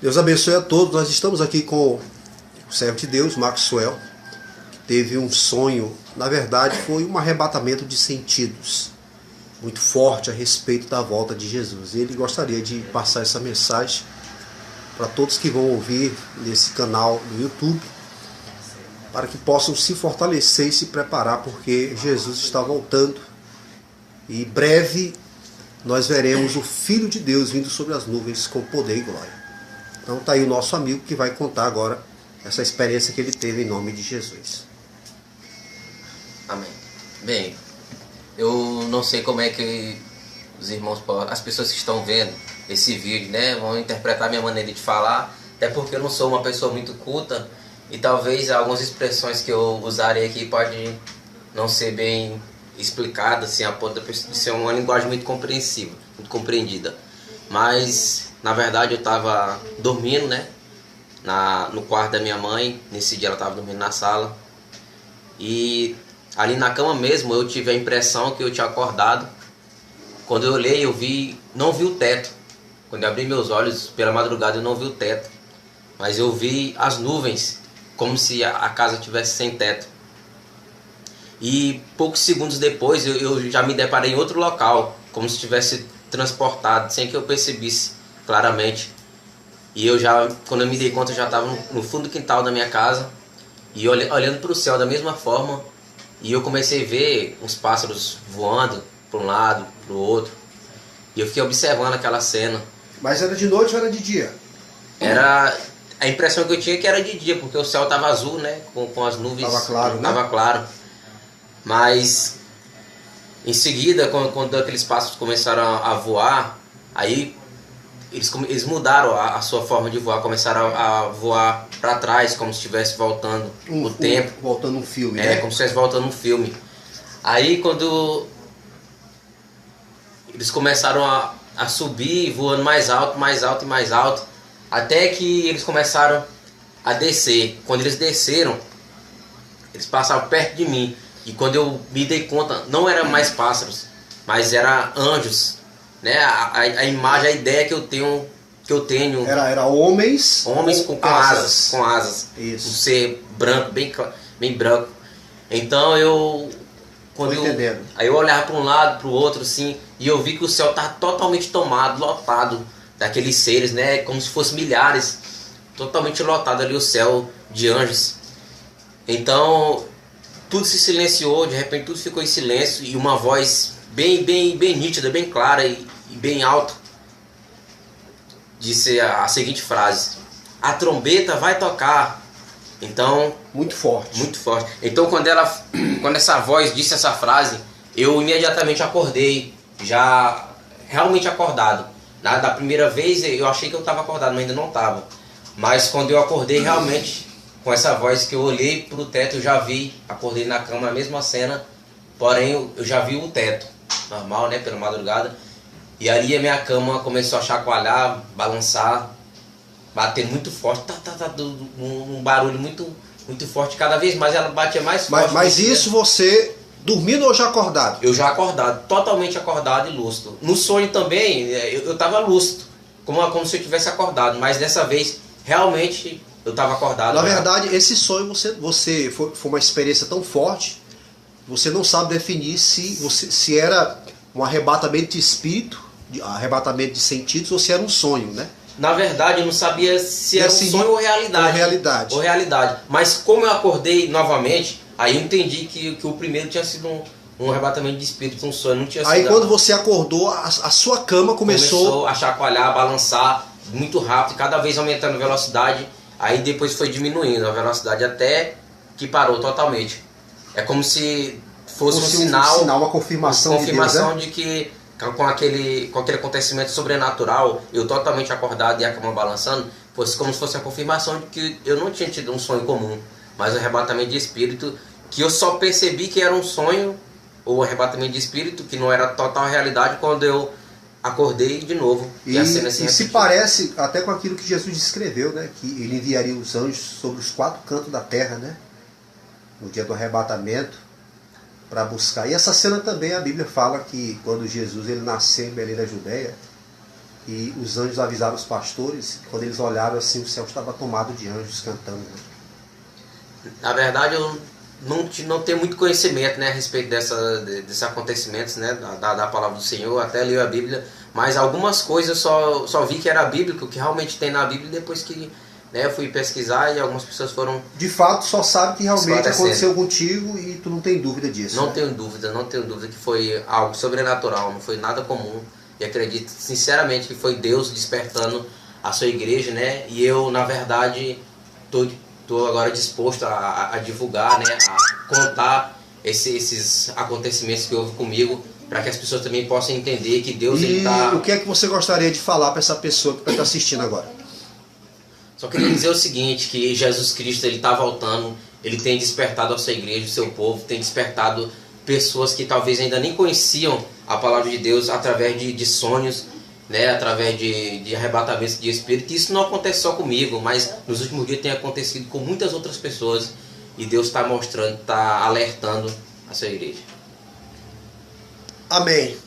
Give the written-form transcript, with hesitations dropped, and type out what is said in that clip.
Deus abençoe a todos. Nós estamos aqui com o servo de Deus, Maxwell, que teve um sonho, na verdade foi um arrebatamento de sentidos muito forte a respeito da volta de Jesus. Ele gostaria de passar essa mensagem para todos que vão ouvir nesse canal do YouTube, para que possam se fortalecer e se preparar, porque Jesus está voltando e breve nós veremos o Filho de Deus vindo sobre as nuvens com poder e glória. Então está aí o nosso amigo que vai contar agora essa experiência que ele teve em nome de Jesus. Amém. Bem, eu não sei como é que os irmãos, as pessoas que estão vendo esse vídeo, né, vão interpretar minha maneira de falar, até porque eu não sou uma pessoa muito culta e talvez algumas expressões que eu usarei aqui podem não ser bem explicadas, assim, a ponto de ser uma linguagem muito compreensível, muito compreendida. Mas, na verdade, eu estava dormindo, né, no quarto da minha mãe. Nesse dia ela estava dormindo na sala. E ali na cama mesmo eu tive a impressão que eu tinha acordado. Quando eu olhei, não vi o teto. Quando eu abri meus olhos pela madrugada, eu não vi o teto. Mas eu vi as nuvens, como se a casa tivesse sem teto. E poucos segundos depois eu já me deparei em outro local, como se tivesse transportado, sem que eu percebesse claramente. E quando eu me dei conta, eu já estava no fundo do quintal da minha casa, e olhando para o céu da mesma forma, e eu comecei a ver uns pássaros voando para um lado, para o outro, e eu fiquei observando aquela cena. Mas era de noite ou era de dia? A impressão que eu tinha é que era de dia, porque o céu estava azul, né, com as nuvens. Estava claro, né? Estava claro. Mas em seguida, quando aqueles pássaros começaram a voar, aí eles mudaram a sua forma de voar, começaram a voar para trás, como se estivesse voltando o tempo. Voltando um filme, né? Como se estivesse voltando um filme. Aí quando eles começaram a subir, voando mais alto, mais alto e mais alto, até que eles começaram a descer. Quando eles desceram, eles passavam perto de mim. E quando eu me dei conta, não eram mais pássaros, mas eram anjos, né? A imagem, a ideia que eu tenho Era homens com asas. Com asas. Isso. Um ser branco, bem branco. Então aí eu olhava para um lado, para o outro, assim, e eu vi que o céu estava totalmente tomado, lotado daqueles seres, né? Como se fossem milhares, totalmente lotado ali o céu de anjos. Então tudo se silenciou, de repente tudo ficou em silêncio, e uma voz bem nítida, bem clara e bem alta disse a seguinte frase: a trombeta vai tocar. Então, muito forte. Então quando essa voz disse essa frase, eu imediatamente acordei, já realmente acordado. Da primeira vez eu achei que eu estava acordado, mas ainda não estava. Mas quando eu acordei realmente, com essa voz que eu olhei para o teto, eu já vi, acordei na cama, a mesma cena, porém eu já vi o teto, normal, né, pela madrugada, e ali a minha cama começou a chacoalhar, balançar, bater muito forte, um barulho muito forte, cada vez mais ela batia mais forte. Mas isso você dormindo ou já acordado? Eu já acordado, totalmente acordado e lúcido. No sonho também, eu estava lúcido, como se eu tivesse acordado, mas dessa vez, realmente, eu estava acordado. Na verdade, esse sonho você foi uma experiência tão forte, você não sabe definir se era um arrebatamento de espírito, arrebatamento de sentidos, ou se era um sonho, né? Na verdade, eu não sabia se era um sonho ou realidade. Ou realidade. Mas como eu acordei novamente, aí eu entendi que o primeiro tinha sido um arrebatamento de espírito, um sonho. Não tinha sido. Aí quando você acordou, a sua cama começou a chacoalhar, a balançar muito rápido, cada vez aumentando a velocidade. Aí depois foi diminuindo a velocidade até que parou totalmente. É como se fosse um sinal, uma confirmação de Deus, né? de que com aquele acontecimento sobrenatural, eu totalmente acordado e a cama balançando, fosse como se fosse a confirmação de que eu não tinha tido um sonho comum, mas um arrebatamento de espírito, que eu só percebi que era um sonho ou arrebatamento de espírito, que não era total realidade, quando eu acordei de novo. E a cena se parece até com aquilo que Jesus descreveu, né? Que ele enviaria os anjos sobre os 4 cantos da terra, né? No dia do arrebatamento, para buscar. E essa cena também a Bíblia fala que quando Jesus ele nasceu em Belém da Judéia, E os anjos avisaram os pastores, que quando eles olharam assim, o céu estava tomado de anjos cantando. Né? Na verdade, eu não tenho muito conhecimento, né, a respeito desses acontecimentos, né, da palavra do Senhor. Até li a Bíblia, mas algumas coisas só vi que era bíblico, que realmente tem na Bíblia, depois que, né, eu fui pesquisar e algumas pessoas foram... De fato, só sabe que realmente aconteceu contigo e tu não tem dúvida disso. Não né? tenho dúvida que foi algo sobrenatural, não foi nada comum. E acredito sinceramente que foi Deus despertando a sua igreja, né? E eu, na verdade, tô agora disposto a divulgar, né? A contar esses acontecimentos que houve comigo, para que as pessoas também possam entender que Deus o que é que você gostaria de falar para essa pessoa que está te assistindo agora? Só queria dizer o seguinte, que Jesus Cristo ele está voltando, ele tem despertado a sua igreja, o seu povo, tem despertado pessoas que talvez ainda nem conheciam a palavra de Deus através de sonhos, né, através de arrebatamentos de espírito. Isso não acontece só comigo, mas nos últimos dias tem acontecido com muitas outras pessoas e Deus está mostrando, está alertando a sua igreja. Amém.